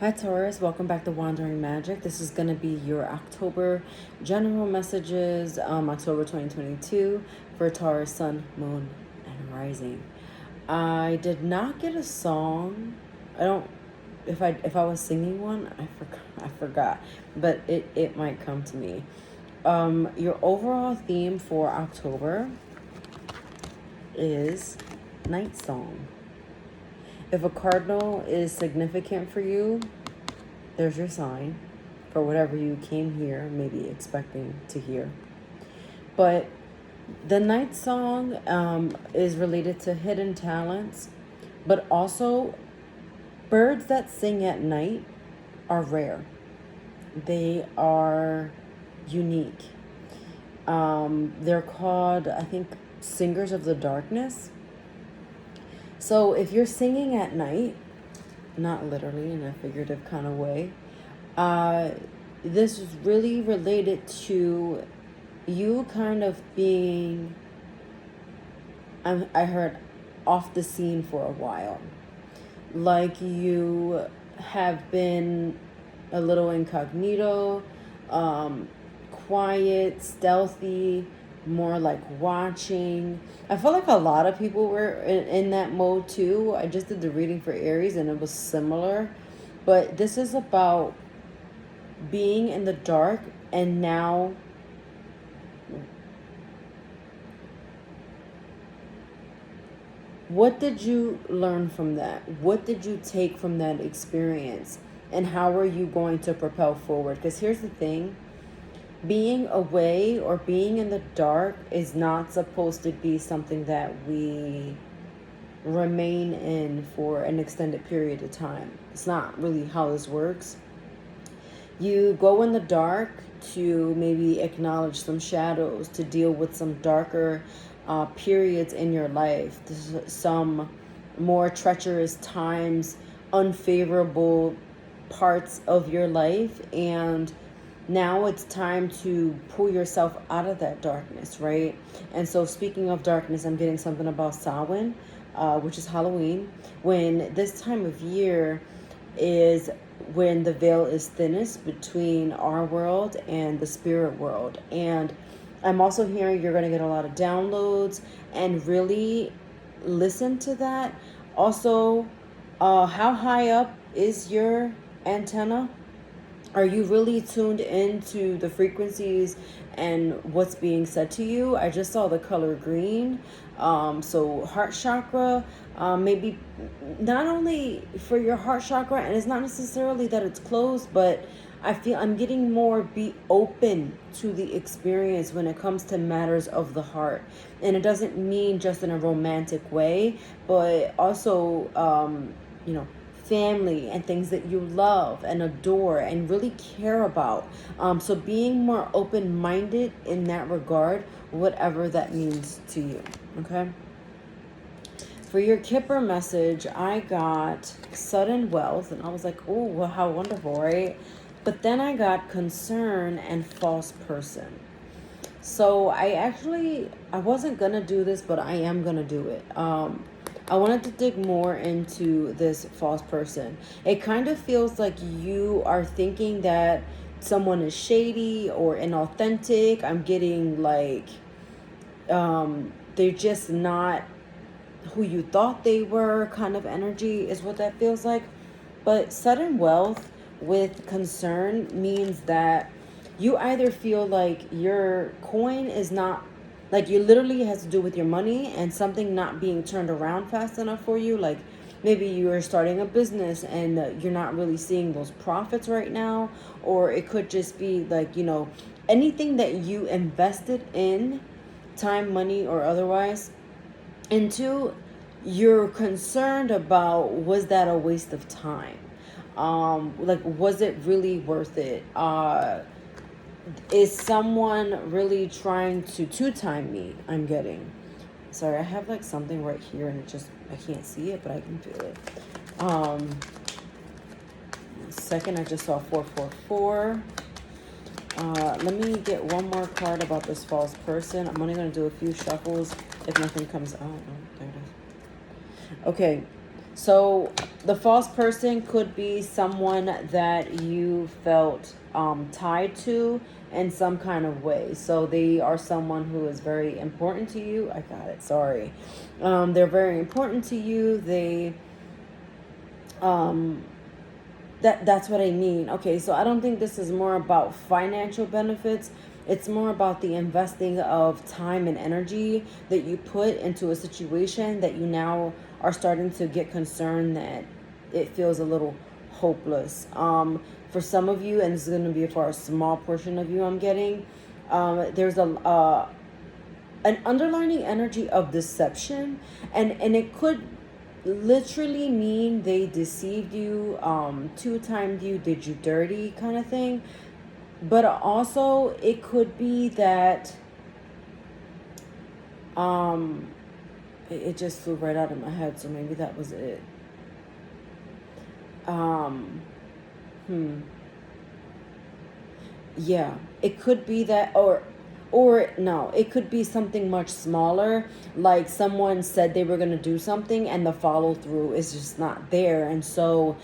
Hi Taurus, welcome back to Wandering Magic. This is going to be your October general messages, October 2022 for Taurus, Sun, Moon, and Rising. I did not get a song. I don't. If I was singing one, I forgot, but it might come to me. Your overall theme for October is Night Song. If a cardinal is significant for you, there's your sign for whatever you came here maybe expecting to hear. But the night song is related to hidden talents, but also birds that sing at night are rare. They are unique. They're called, I think, singers of the darkness. So if you're singing at night, not literally in a figurative kind of way, this is really related to you kind of being, I heard, off the scene for a while. Like you have been a little incognito, quiet, stealthy, more like watching. I feel like a lot of people were in that mode too. I just did the reading for Aries and it was similar. But this is about being in the dark and now what did you learn from that? What did you take from that experience? And how are you going to propel forward? Because here's the thing. Being away or being in the dark is not supposed to be something that we remain in for an extended period of time. It's not really how this works. You go in the dark to maybe acknowledge some shadows, to deal with some darker periods in your life, some more treacherous times, unfavorable parts of your life, and now it's time to pull yourself out of that darkness, right? And so speaking of darkness, I'm getting something about Samhain, which is Halloween, when this time of year is when the veil is thinnest between our world and the spirit world. And I'm also hearing you're going to get a lot of downloads and really listen to that. Also, how high up is your antenna? Are you really tuned into the frequencies and what's being said to you? I just saw the color green. So heart chakra, maybe not only for your heart chakra, and it's not necessarily that it's closed, but I feel I'm getting more be open to the experience when it comes to matters of the heart. And it doesn't mean just in a romantic way, but also, family and things that you love and adore and really care about. So being more open-minded in that regard, whatever that means to you, okay? For your Kipper message, I got sudden wealth, and I was like, oh, well, how wonderful, right? But then I got concern and false person. So I wasn't going to do this, but I am going to do it. I wanted to dig more into this false person. It kind of feels like you are thinking that someone is shady or inauthentic. I'm getting like they're just not who you thought they were kind of energy is what that feels like. But sudden wealth with concern means that you either feel like your coin is not, like you literally has to do with your money and something not being turned around fast enough for you. Like maybe you are starting a business and you're not really seeing those profits right now. Or it could just be like, anything that you invested in, time, money, or otherwise, into, you're concerned about, was that a waste of time? Like, was it really worth it? Is someone really trying to two-time me? I'm getting. Sorry, I have like something right here and I can't see it, but I can feel it. Second, I just saw 444. Let me get one more card about this false person. I'm only going to do a few shuffles if nothing comes out. Oh, there it is. Okay. So the false person could be someone that you felt tied to in some kind of way. So they are someone who is very important to you. I got it. Sorry. They're very important to you. They that's what I mean. Okay, so I don't think this is more about financial benefits. It's more about the investing of time and energy that you put into a situation that you now are starting to get concerned that it feels a little hopeless. For some of you, and this is going to be for a small portion of you, I'm getting, there's an underlining energy of deception, and it could literally mean they deceived you, two-timed you, did you dirty kind of thing. But also it could be that it just flew right out of my head, so maybe that was it. Yeah, it could be that, or no, it could be something much smaller, like someone said they were going to do something and the follow through is just not there. And so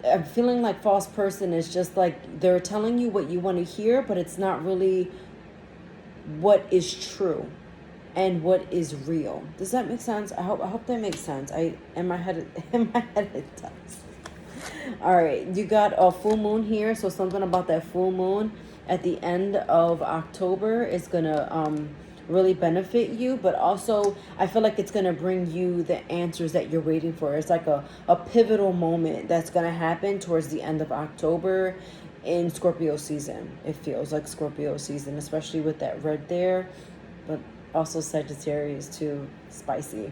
I'm feeling like false person is just like they're telling you what you want to hear, but it's not really what is true and what is real. Does that make sense? I hope that makes sense. In my head it does. All right, you got a full moon here, so something about that full moon at the end of October is gonna really benefit you, but also I feel like it's gonna bring you the answers that you're waiting for. It's like a pivotal moment that's gonna happen towards the end of October in Scorpio season. It feels like Scorpio season, especially with that red there, but also Sagittarius too, spicy.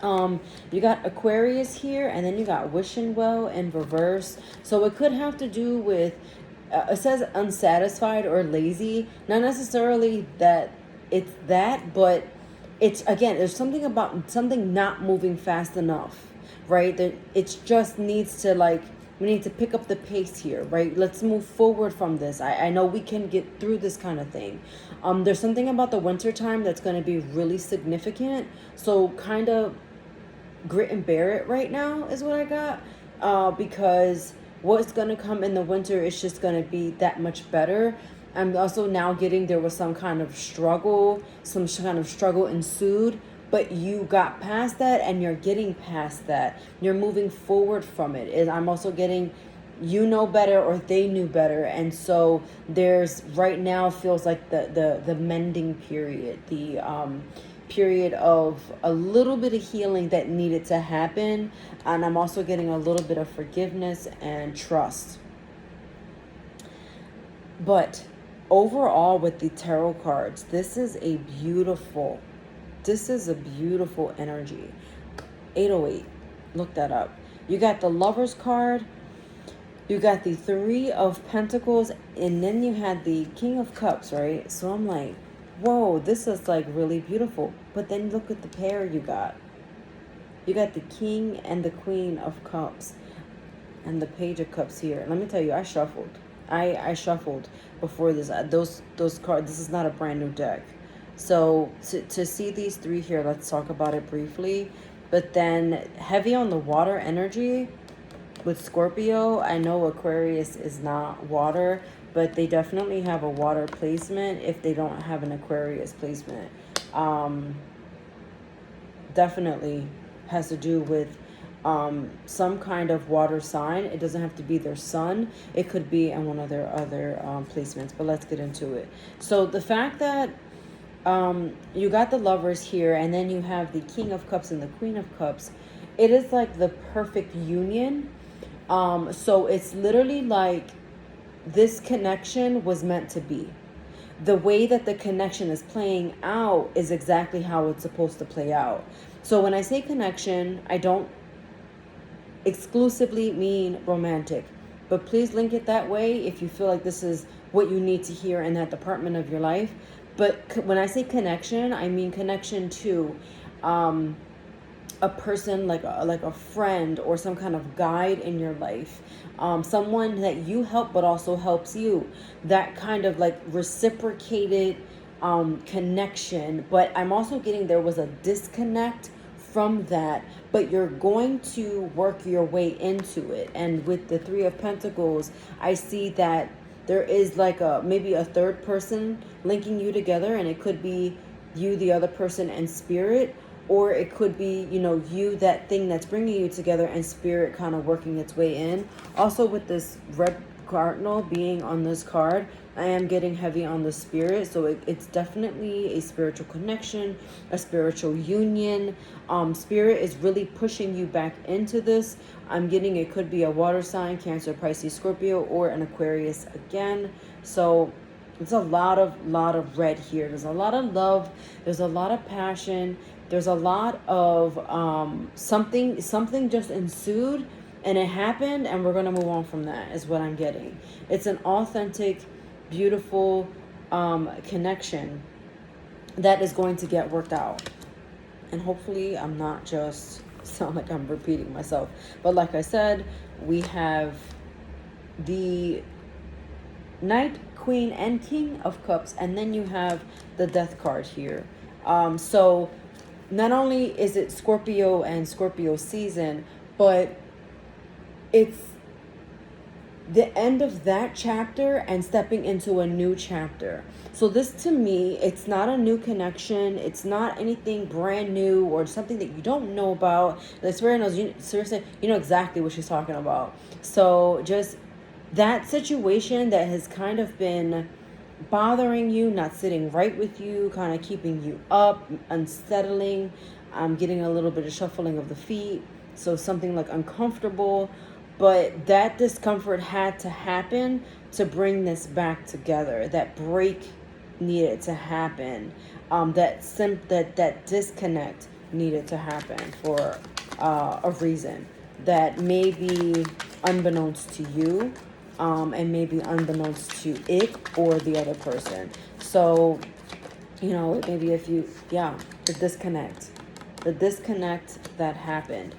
You got Aquarius here, and then you got wishing well in reverse. So it could have to do with, it says unsatisfied or lazy. Not necessarily that it's that, but it's, again, there's something about something not moving fast enough, right? That it just needs to, like, we need to pick up the pace here, right? Let's move forward from this. I know we can get through this kind of thing. There's something about the winter time that's going to be really significant. So kind of grit and bear it right now is what I got, because what's going to come in the winter is just going to be that much better. I'm also now getting there was some kind of struggle ensued, but you got past that and you're getting past that. You're moving forward from it. And I'm also getting, you know better or they knew better. And so there's right now feels like the mending period, the period of a little bit of healing that needed to happen. And I'm also getting a little bit of forgiveness and trust. But overall with the tarot cards, this is a beautiful energy. 808, look that up. You got the Lover's card, you got the Three of Pentacles, and then you had the King of Cups, right? So I'm like, whoa, this is like really beautiful. But then look at the pair you got. You got the King and the Queen of Cups and the Page of Cups here. Let me tell you, I shuffled. I shuffled before this. Those cards, this is not a brand new deck. So to see these three here, let's talk about it briefly. But then heavy on the water energy with Scorpio. I know Aquarius is not water, but they definitely have a water placement if they don't have an Aquarius placement. Definitely has to do with some kind of water sign. It doesn't have to be their sun. It could be in one of their other placements, but let's get into it. So the fact that you got the Lovers here, and then you have the King of Cups and the Queen of Cups, it is like the perfect union. So it's literally like this connection was meant to be. The way that the connection is playing out is exactly how it's supposed to play out. So when I say connection, I don't exclusively mean romantic, but please link it that way if you feel like this is what you need to hear in that department of your life. But when I say connection, I mean connection to a person, like a friend or some kind of guide in your life, someone that you help but also helps you, that kind of like reciprocated connection. But I'm also getting there was a disconnect from that, but you're going to work your way into it. And with the Three of Pentacles, I see that there is like maybe a third person linking you together, and it could be you, the other person, and spirit, or it could be, you know, you, that thing that's bringing you together, and spirit kind of working its way in. Also with this red cardinal being on this card, I am getting heavy on the spirit. So it's definitely a spiritual connection, a spiritual union. Spirit is really pushing you back into this. I'm getting, it could be a water sign, Cancer, Pisces, Scorpio, or an Aquarius again. So it's a lot of red here. There's a lot of love. There's a lot of passion. There's a lot of something just ensued, and it happened, and we're going to move on from that, is what I'm getting. It's an authentic, beautiful connection that is going to get worked out. And hopefully I'm not just sound like I'm repeating myself. But like I said, we have the Knight, Queen, and King of Cups, and then you have the Death card here. So not only is it Scorpio and Scorpio season, but it's the end of that chapter and stepping into a new chapter. So this, to me, it's not a new connection. It's not anything brand new or something that you don't know about. The Spirit knows you, seriously, you know exactly what she's talking about. So just that situation that has kind of been bothering you, not sitting right with you, kind of keeping you up, unsettling. I'm getting a little bit of shuffling of the feet. So something like uncomfortable. But that discomfort had to happen to bring this back together. That break needed to happen. That disconnect needed to happen for a reason that may be unbeknownst to you, and maybe unbeknownst to it or the other person. So, you know, maybe if you, the disconnect that happened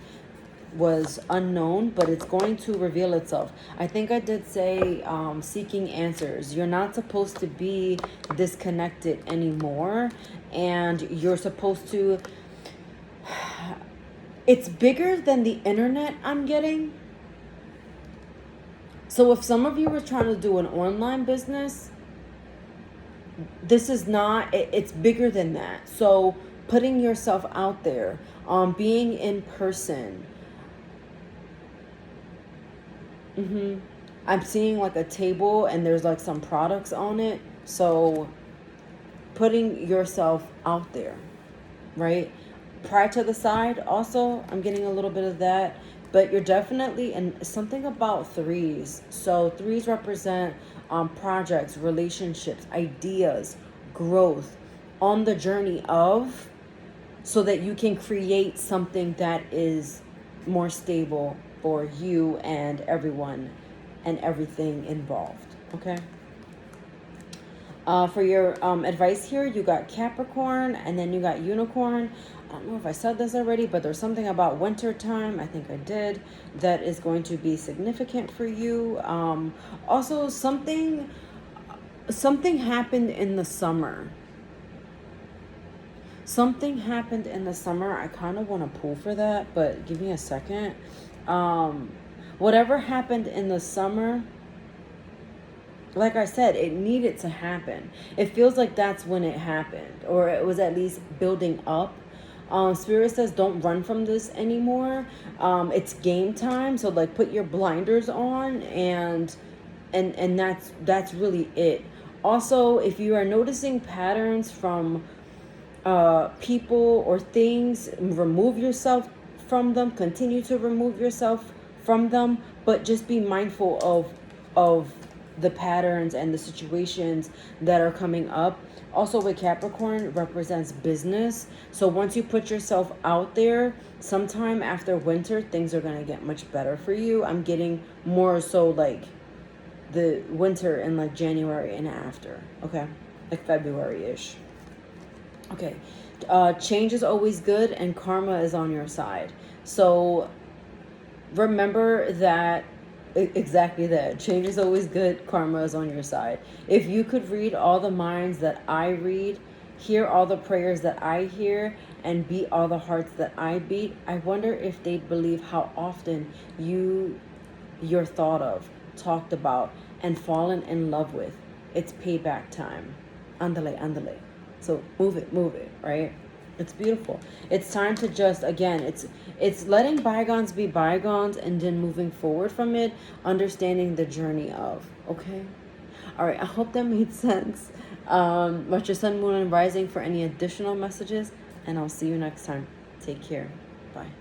was unknown, but it's going to reveal itself. I think I did say seeking answers. You're not supposed to be disconnected anymore, and you're supposed to, it's bigger than the internet, I'm getting. So if some of you were trying to do an online business, this is not, it's bigger than that. So putting yourself out there, being in person. I'm seeing like a table and there's like some products on it. So putting yourself out there, right? Pride to the side also, I'm getting a little bit of that. But you're definitely, and something about threes. So threes represent projects, relationships, ideas, growth on the journey of, so that you can create something that is more stable for you and everyone and everything involved. Okay. For your advice here, you got Capricorn, and then you got Unicorn. I don't know if I said this already, but there's something about winter time, I think I did, that is going to be significant for you. Also, something happened in the summer. Something happened in the summer. I kind of want to pull for that, but give me a second. Whatever happened in the summer, like I said, it needed to happen. It feels like that's when it happened, or it was at least building up. Spirit says don't run from this anymore. It's game time, so like put your blinders on, and that's really it. Also, if you are noticing patterns from people or things, remove yourself from them. Continue to remove yourself from them, but just be mindful of the patterns and the situations that are coming up. Also with Capricorn, represents business. So once you put yourself out there, sometime after winter, things are going to get much better for you. I'm getting more so like the winter in like January and after. Okay. Like February-ish. Okay. Change is always good, and karma is on your side. So remember that. Exactly that. Change is always good. Karma is on your side. If you could read all the minds that I read hear all the prayers that I hear and beat all the hearts that I beat, I wonder if they'd believe how often you're thought of, talked about, and fallen in love with. It's payback time. Andale, andale. So move it, right? It's beautiful. It's time to just, again, it's letting bygones be bygones and then moving forward from it, understanding the journey of, okay? All right, I hope that made sense. Watch your sun, moon, and rising for any additional messages, and I'll see you next time. Take care. Bye.